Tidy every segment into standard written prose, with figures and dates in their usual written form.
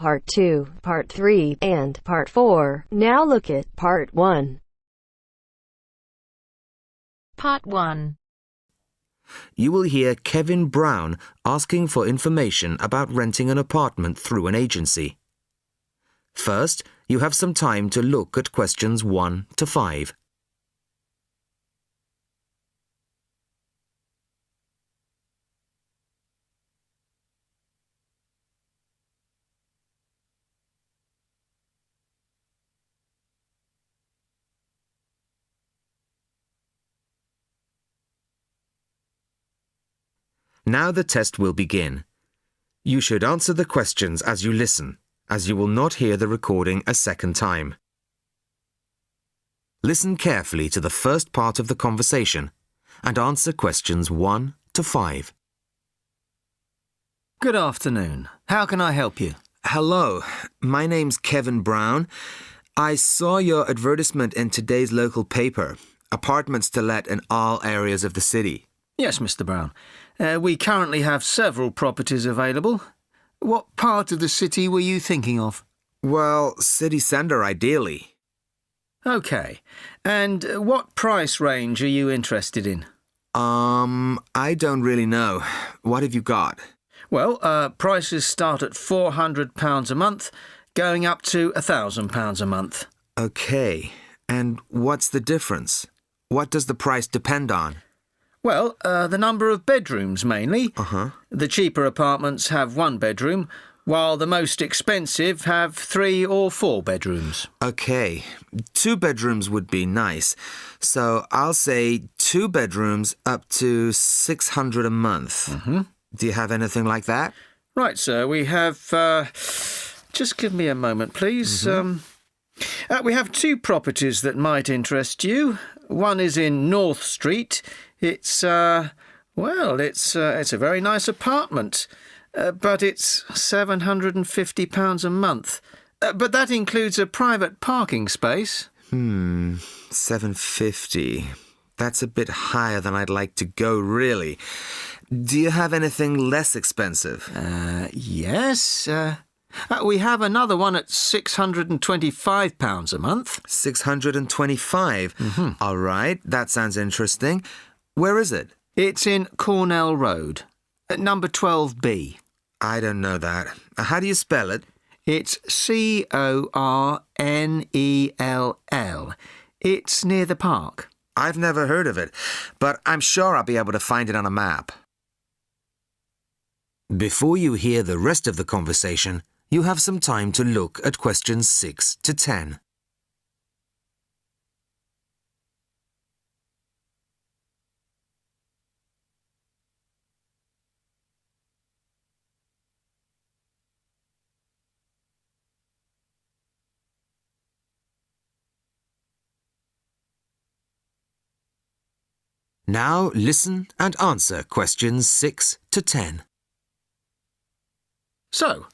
Part 2, Part 3, and Part 4. Now look at Part 1. Part 1. You will hear Kevin Brown asking for information about renting an apartment through an agency. First, you have some time to look at questions 1 to 5. Now the test will begin. You should answer the questions as you listen, as you will not hear the recording a second time. Listen carefully to the first part of the conversation and answer questions 1 to 5. Good afternoon. How can I help you? Hello, my name's Kevin Brown. I saw your advertisement in today's local paper, apartments to let in all areas of the city. Yes, Mr. Brown. We currently have several properties available. What part of the city were you thinking of? Well, city centre ideally. OK. And what price range are you interested in? I don't really know. What have you got? Well, prices start at £400 a month, going up to £1,000 a month. OK. And what's the difference? What does the price depend on? Well, the number of bedrooms mainly. Uh-huh. The cheaper apartments have 1 bedroom, while the most expensive have 3 or 4 bedrooms. OK. 2 bedrooms would be nice. So I'll say 2 bedrooms up to £600 a month. Mm-hmm. Do you have anything like that? Right, sir. We have... just give me a moment, please. Mm-hmm. We have 2 properties that might interest you. One is in North Street. It's a very nice apartment, but it's £750 a month. But that includes a private parking space. £750. That's a bit higher than I'd like to go, really. Do you have anything less expensive? Yes. We have another one at £625 a month. £625? Mm-hmm. All right, that sounds interesting. Where is it? It's in Cornell Road, at number 12B. I don't know that. How do you spell it? It's Cornell. It's near the park. I've never heard of it, but I'm sure I'll be able to find it on a map. Before you hear the rest of the conversation, you have some time to look at questions 6 to 10. Now listen and answer questions 6 to 10. So,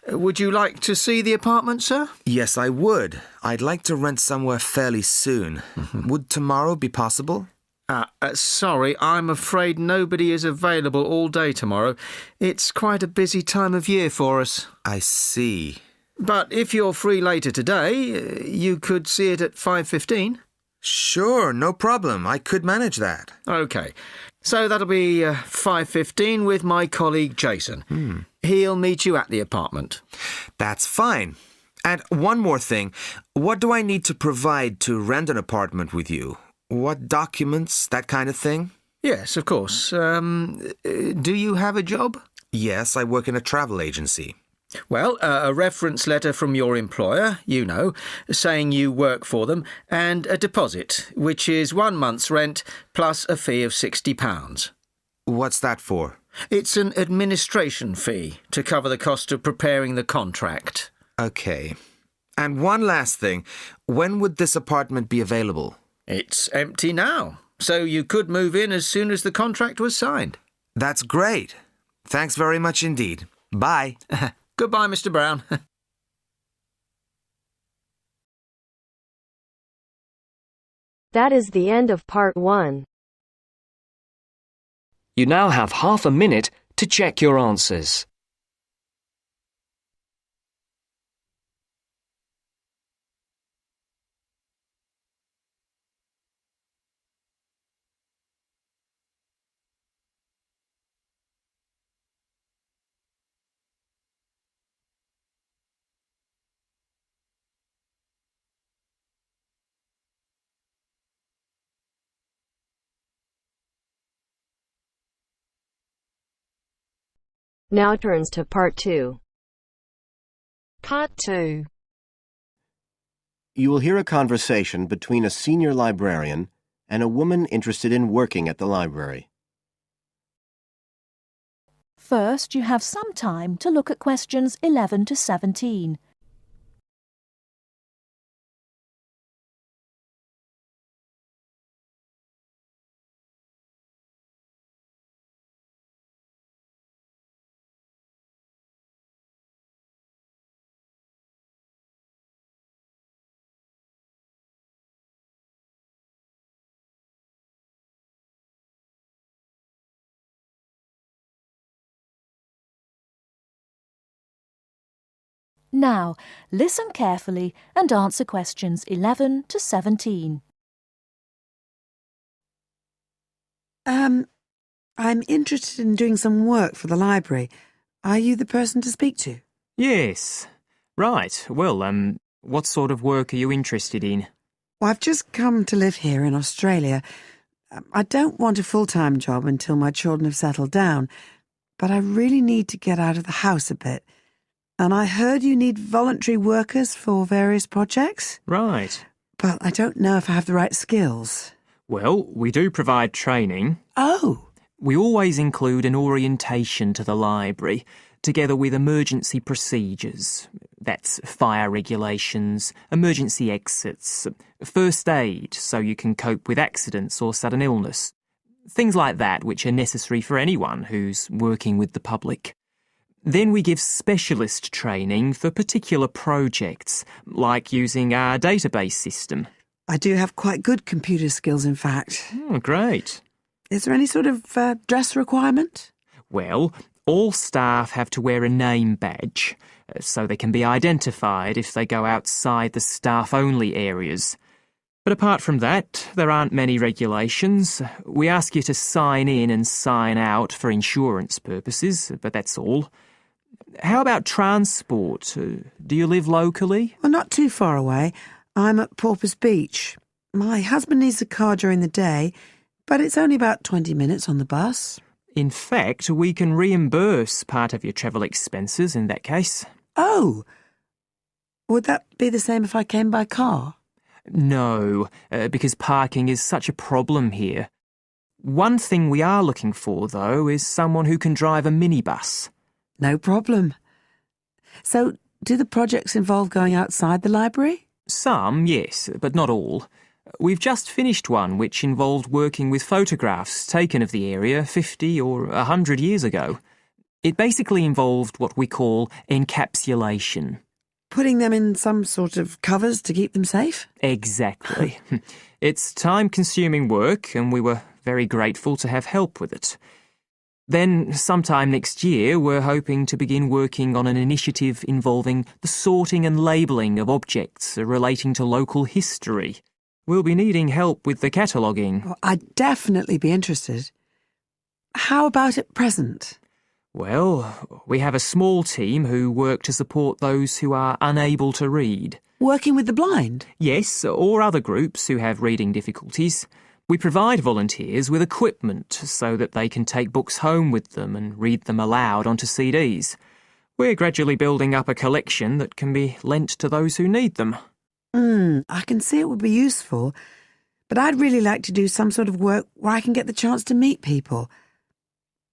would you like to see the apartment, sir? Yes, I would. I'd like to rent somewhere fairly soon. Would tomorrow be possible? Sorry, I'm afraid nobody is available all day tomorrow. It's quite a busy time of year for us. I see. But if you're free later today, you could see it at 5:15. Sure, no problem. I could manage that. OK. So that'll be 5:15 with my colleague Jason. He'll meet you at the apartment. That's fine. And one more thing. What do I need to provide to rent an apartment with you? What documents, that kind of thing? Yes, of course. Do you have a job? Yes, I work in a travel agency. Well, a reference letter from your employer, saying you work for them, and a deposit, which is 1 month's rent plus a fee of £60. What's that for? It's an administration fee to cover the cost of preparing the contract. OK. And one last thing. When would this apartment be available? It's empty now, so you could move in as soon as the contract was signed. That's great. Thanks very much indeed. Bye. Goodbye, Mr. Brown. That is the end of Part 1. You now have half a minute to check your answers. Now turns to Part 2. Part 2. You will hear a conversation between a senior librarian and a woman interested in working at the library. First, you have some time to look at questions 11 to 17. Now, listen carefully and answer questions 11 to 17. I'm interested in doing some work for the library. Are you the person to speak to? Yes. Right. Well, what sort of work are you interested in? Well, I've just come to live here in Australia. I don't want a full-time job until my children have settled down, but I really need to get out of the house a bit. And I heard you need voluntary workers for various projects. Right. But I don't know if I have the right skills. Well, we do provide training. Oh! We always include an orientation to the library, together with emergency procedures. That's fire regulations, emergency exits, first aid so you can cope with accidents or sudden illness. Things like that which are necessary for anyone who's working with the public. Then we give specialist training for particular projects, like using our database system. I do have quite good computer skills, in fact. Oh, great. Is there any sort of dress requirement? Well, all staff have to wear a name badge, so they can be identified if they go outside the staff-only areas. But apart from that, there aren't many regulations. We ask you to sign in and sign out for insurance purposes, but that's all. How about transport? Do you live locally? Well, not too far away. I'm at Porpoise Beach. My husband needs a car during the day, but it's only about 20 minutes on the bus. In fact, we can reimburse part of your travel expenses in that case. Oh! Would that be the same if I came by car? No, because parking is such a problem here. One thing we are looking for, though, is someone who can drive a minibus. No problem. So, do the projects involve going outside the library? Some, yes, but not all. We've just finished one which involved working with photographs taken of the area 50 or 100 years ago. It basically involved what we call encapsulation. Putting them in some sort of covers to keep them safe? Exactly. It's time-consuming work, and we were very grateful to have help with it. Then, sometime next year, we're hoping to begin working on an initiative involving the sorting and labelling of objects relating to local history. We'll be needing help with the cataloguing. Well, I'd definitely be interested. How about at present? Well, we have a small team who work to support those who are unable to read. Working with the blind? Yes, or other groups who have reading difficulties. We provide volunteers with equipment so that they can take books home with them and read them aloud onto CDs. We're gradually building up a collection that can be lent to those who need them. I can see it would be useful, but I'd really like to do some sort of work where I can get the chance to meet people.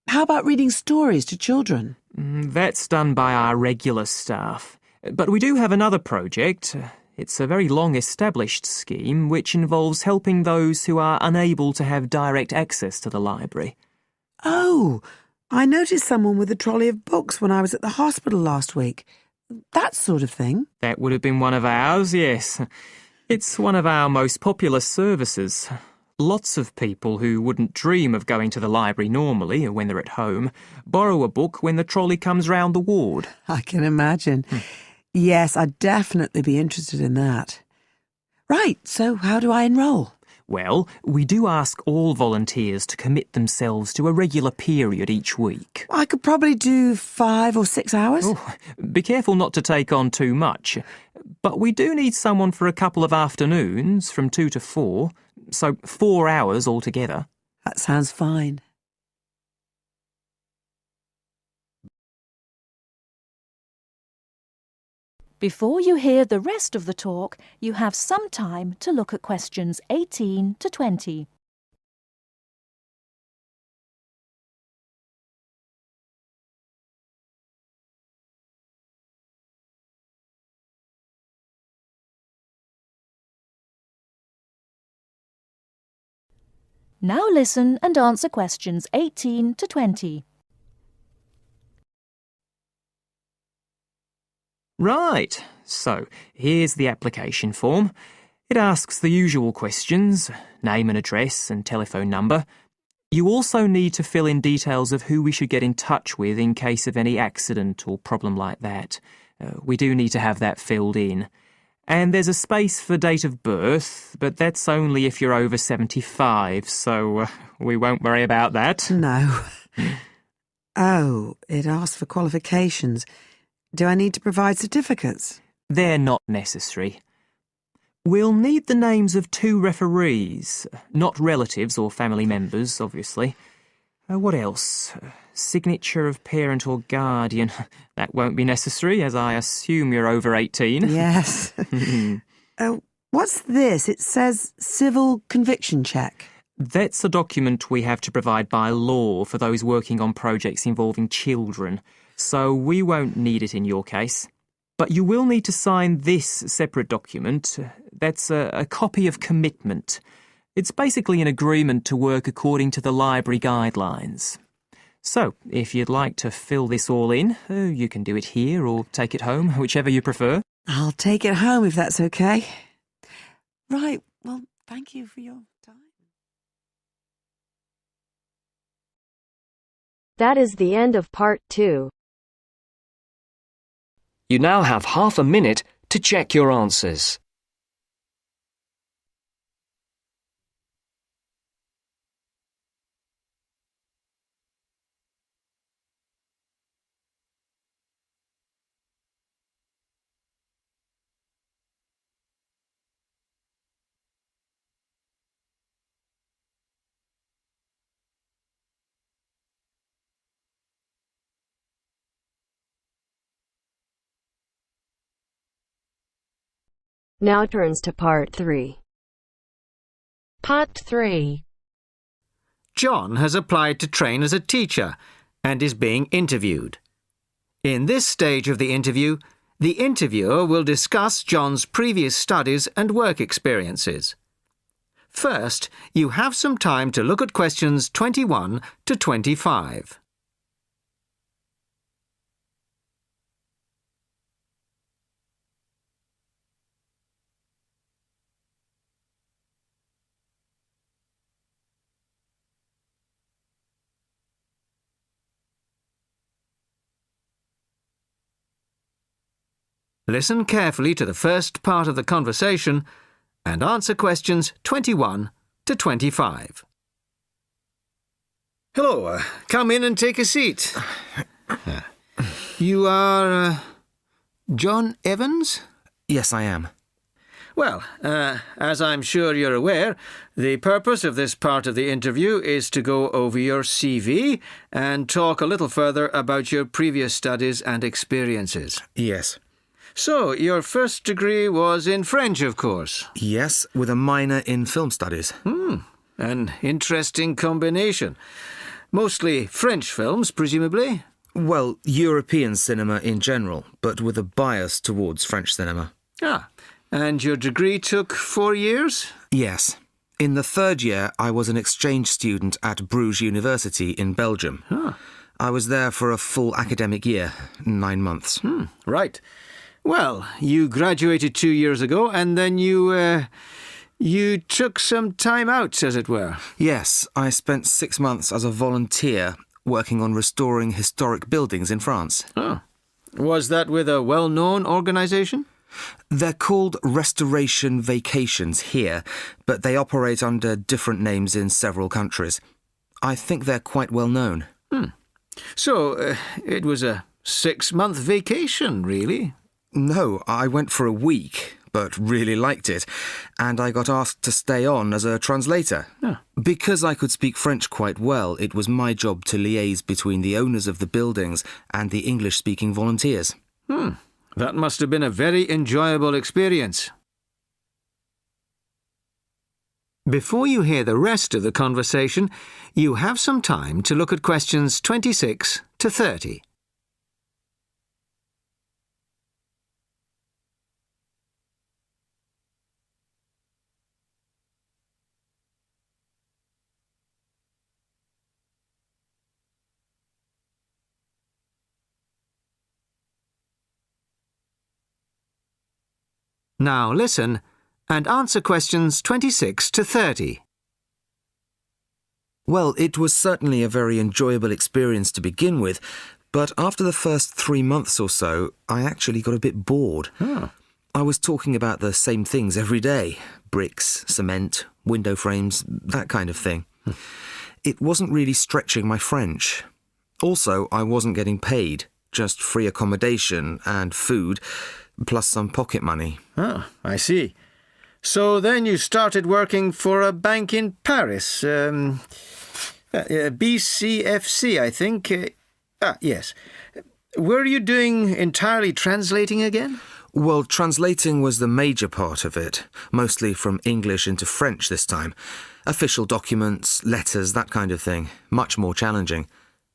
How about reading stories to children? That's done by our regular staff. But we do have another project. It's a very long-established scheme which involves helping those who are unable to have direct access to the library. Oh, I noticed someone with a trolley of books when I was at the hospital last week. That sort of thing. That would have been one of ours, yes. It's one of our most popular services. Lots of people who wouldn't dream of going to the library normally when they're at home borrow a book when the trolley comes round the ward. I can imagine. Yes, I'd definitely be interested in that. Right, so how do I enrol? Well, we do ask all volunteers to commit themselves to a regular period each week. I could probably do 5 or 6 hours. Oh, be careful not to take on too much. But we do need someone for a couple of afternoons from 2 to 4, so 4 hours altogether. That sounds fine. Before you hear the rest of the talk, you have some time to look at questions 18 to 20. Now listen and answer questions 18 to 20. Right, so here's the application form. It asks the usual questions, name and address and telephone number. You also need to fill in details of who we should get in touch with in case of any accident or problem like that. We do need to have that filled in. And there's a space for date of birth, but that's only if you're over 75, so we won't worry about that. No. Oh, it asks for qualifications. Do I need to provide certificates? They're not necessary. We'll need the names of 2 referees, not relatives or family members, obviously. What else? Signature of parent or guardian. That won't be necessary, as I assume you're over 18. Yes. What's this? It says civil conviction check. That's a document we have to provide by law for those working on projects involving children, so we won't need it in your case. But you will need to sign this separate document. That's a copy of commitment. It's basically an agreement to work according to the library guidelines. So, if you'd like to fill this all in, you can do it here or take it home, whichever you prefer. I'll take it home if that's okay. Right, well, thank you for your time. That is the end of part 2. You now have half a minute to check your answers. Now turns to part 3. Part 3. John has applied to train as a teacher and is being interviewed. In this stage of the interviewer will discuss John's previous studies and work experiences. First, you have some time to look at questions 21 to 25. Listen carefully to the first part of the conversation and answer questions 21 to 25. Hello, come in and take a seat. You are John Evans? Yes, I am. Well, as I'm sure you're aware, the purpose of this part of the interview is to go over your CV and talk a little further about your previous studies and experiences. Yes. So, your first degree was in French, of course? Yes, with a minor in film studies. An interesting combination. Mostly French films, presumably? Well, European cinema in general, but with a bias towards French cinema. Ah, and your degree took 4 years? Yes. In the 3rd year, I was an exchange student at Bruges University in Belgium. I was there for a full academic year, 9 months. Right. Well, you graduated 2 years ago, and then you took some time out, as it were. Yes, I spent 6 months as a volunteer working on restoring historic buildings in France. Oh. Was that with a well-known organisation? They're called Restoration Vacations here, but they operate under different names in several countries. I think they're quite well known. So, it was a 6-month vacation, really? No, I went for a week, but really liked it, and I got asked to stay on as a translator. Because I could speak French quite well, it was my job to liaise between the owners of the buildings and the English-speaking volunteers. That must have been a very enjoyable experience. Before you hear the rest of the conversation, you have some time to look at questions 26 to 30. Now listen and answer questions 26 to 30. Well, it was certainly a very enjoyable experience to begin with, but after the first 3 months or so, I actually got a bit bored. I was talking about the same things every day: bricks, cement, window frames, that kind of thing. It wasn't really stretching my French. Also, I wasn't getting paid, just free accommodation and food, plus some pocket money. Oh, I see. So then you started working for a bank in Paris, BCFC, I think. Yes. Were you doing entirely translating again? Well, translating was the major part of it, mostly from English into French this time. Official documents, letters, that kind of thing. Much more challenging.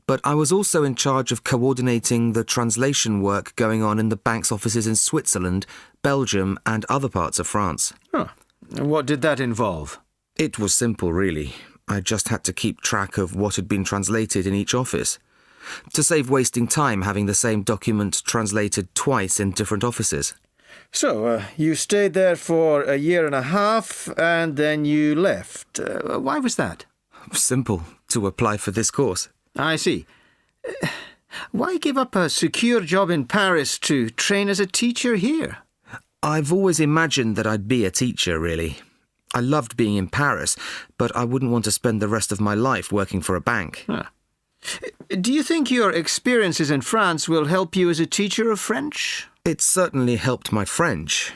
But I was also in charge of coordinating the translation work going on in the bank's offices in Switzerland, Belgium, and other parts of France. Oh. What did that involve? It was simple, really. I just had to keep track of what had been translated in each office, to save wasting time having the same document translated twice in different offices. So, you stayed there for a year and a half, and then you left. Why was that? Simple, to apply for this course. I see. Why give up a secure job in Paris to train as a teacher here? I've always imagined that I'd be a teacher, really. I loved being in Paris, but I wouldn't want to spend the rest of my life working for a bank. Do you think your experiences in France will help you as a teacher of French? It certainly helped my French,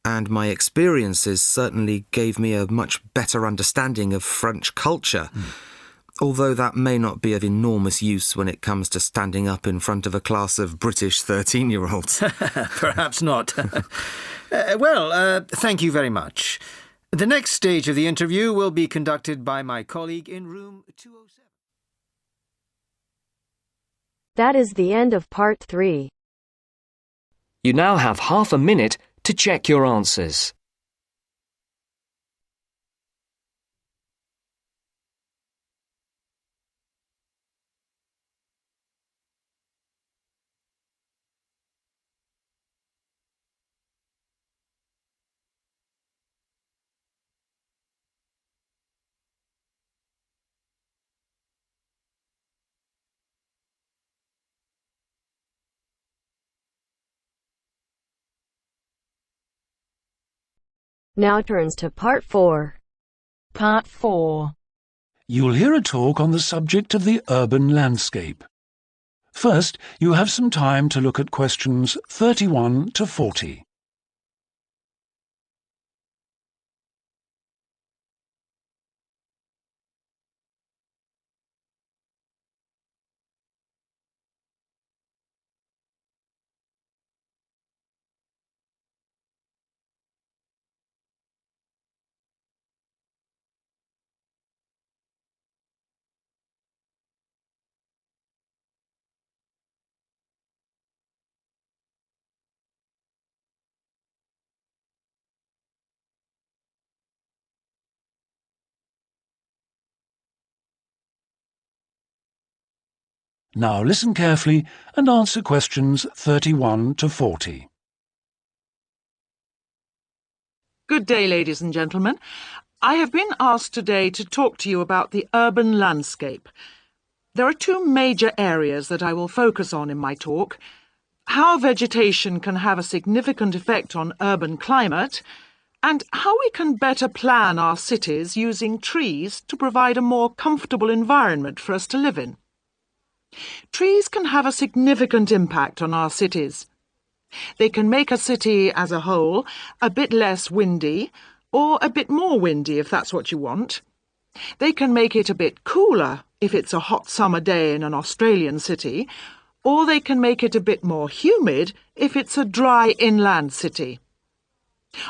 and my experiences certainly gave me a much better understanding of French culture. Although that may not be of enormous use when it comes to standing up in front of a class of British 13-year-olds. Perhaps not. Thank you very much. The next stage of the interview will be conducted by my colleague in room 207. That is the end of part 3. You now have half a minute to check your answers. Now turns to part 4. Part 4. You'll hear a talk on the subject of the urban landscape. First, you have some time to look at questions 31 to 40. Now listen carefully and answer questions 31 to 40. Good day, ladies and gentlemen. I have been asked today to talk to you about the urban landscape. There are two major areas that I will focus on in my talk: how vegetation can have a significant effect on urban climate, and how we can better plan our cities using trees to provide a more comfortable environment for us to live in. Trees can have a significant impact on our cities. They can make a city as a whole a bit less windy, or a bit more windy if that's what you want. They can make it a bit cooler if it's a hot summer day in an Australian city, or they can make it a bit more humid if it's a dry inland city.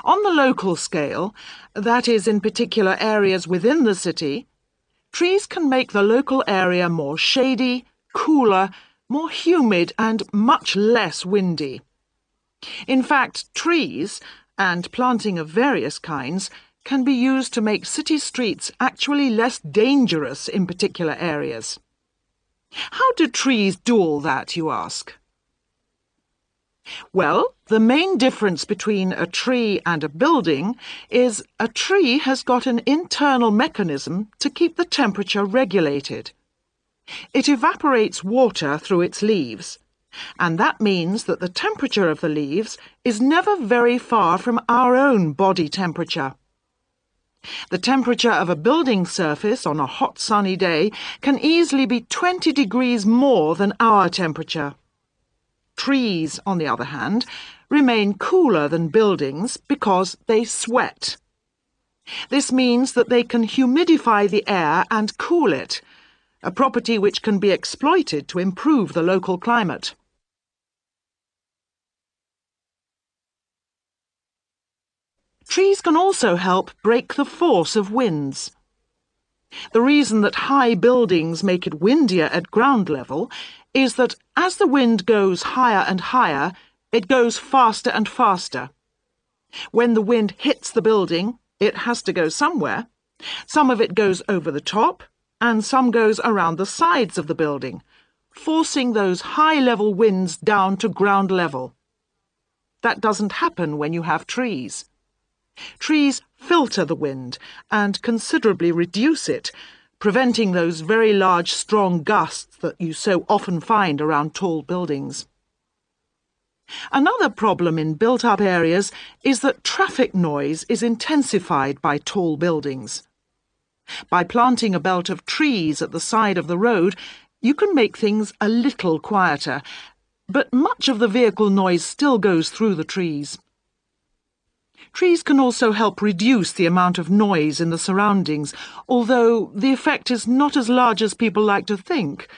On the local scale, that is in particular areas within the city, trees can make the local area more shady, cooler, more humid and much less windy. In fact, trees, and planting of various kinds, can be used to make city streets actually less dangerous in particular areas. How do trees do all that, you ask? Well, the main difference between a tree and a building is a tree has got an internal mechanism to keep the temperature regulated. It evaporates water through its leaves, and that means that the temperature of the leaves is never very far from our own body temperature. The temperature of a building surface on a hot sunny day can easily be 20 degrees more than our temperature. Trees, on the other hand, remain cooler than buildings because they sweat. This means that they can humidify the air and cool it, a property which can be exploited to improve the local climate. Trees can also help break the force of winds. The reason that high buildings make it windier at ground level is that as the wind goes higher and higher, it goes faster and faster. When the wind hits the building, it has to go somewhere. Some of it goes over the top, and some goes around the sides of the building, forcing those high-level winds down to ground level. That doesn't happen when you have trees. Trees filter the wind and considerably reduce it, preventing those very large, strong gusts that you so often find around tall buildings. Another problem in built-up areas is that traffic noise is intensified by tall buildings. By planting a belt of trees at the side of the road, you can make things a little quieter, but much of the vehicle noise still goes through the trees. Trees can also help reduce the amount of noise in the surroundings, although the effect is not as large as people like to think.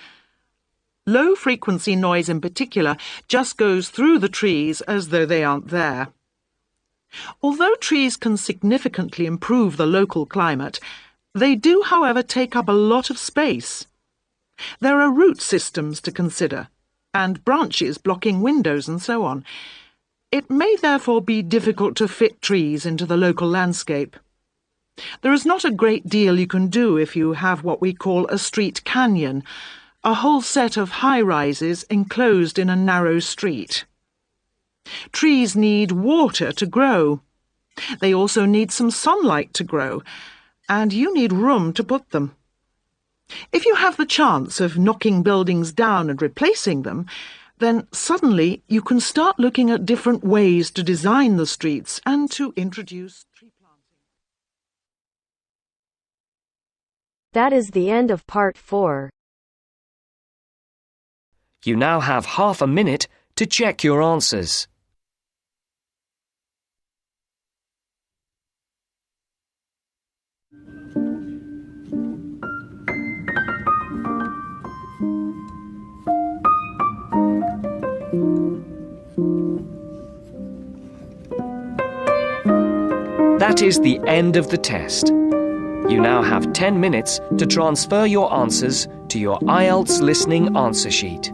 Low-frequency noise in particular just goes through the trees as though they aren't there. Although trees can significantly improve the local climate, they do, however, take up a lot of space. There are root systems to consider, and branches blocking windows and so on. It may therefore be difficult to fit trees into the local landscape. There is not a great deal you can do if you have what we call a street canyon, a whole set of high-rises enclosed in a narrow street. Trees need water to grow. They also need some sunlight to grow, and you need room to put them. If you have the chance of knocking buildings down and replacing them, then suddenly you can start looking at different ways to design the streets and to introduce tree planting. That is the end of part 4. You now have half a minute to check your answers. That is the end of the test. You now have 10 minutes to transfer your answers to your Ielts listening answer sheet.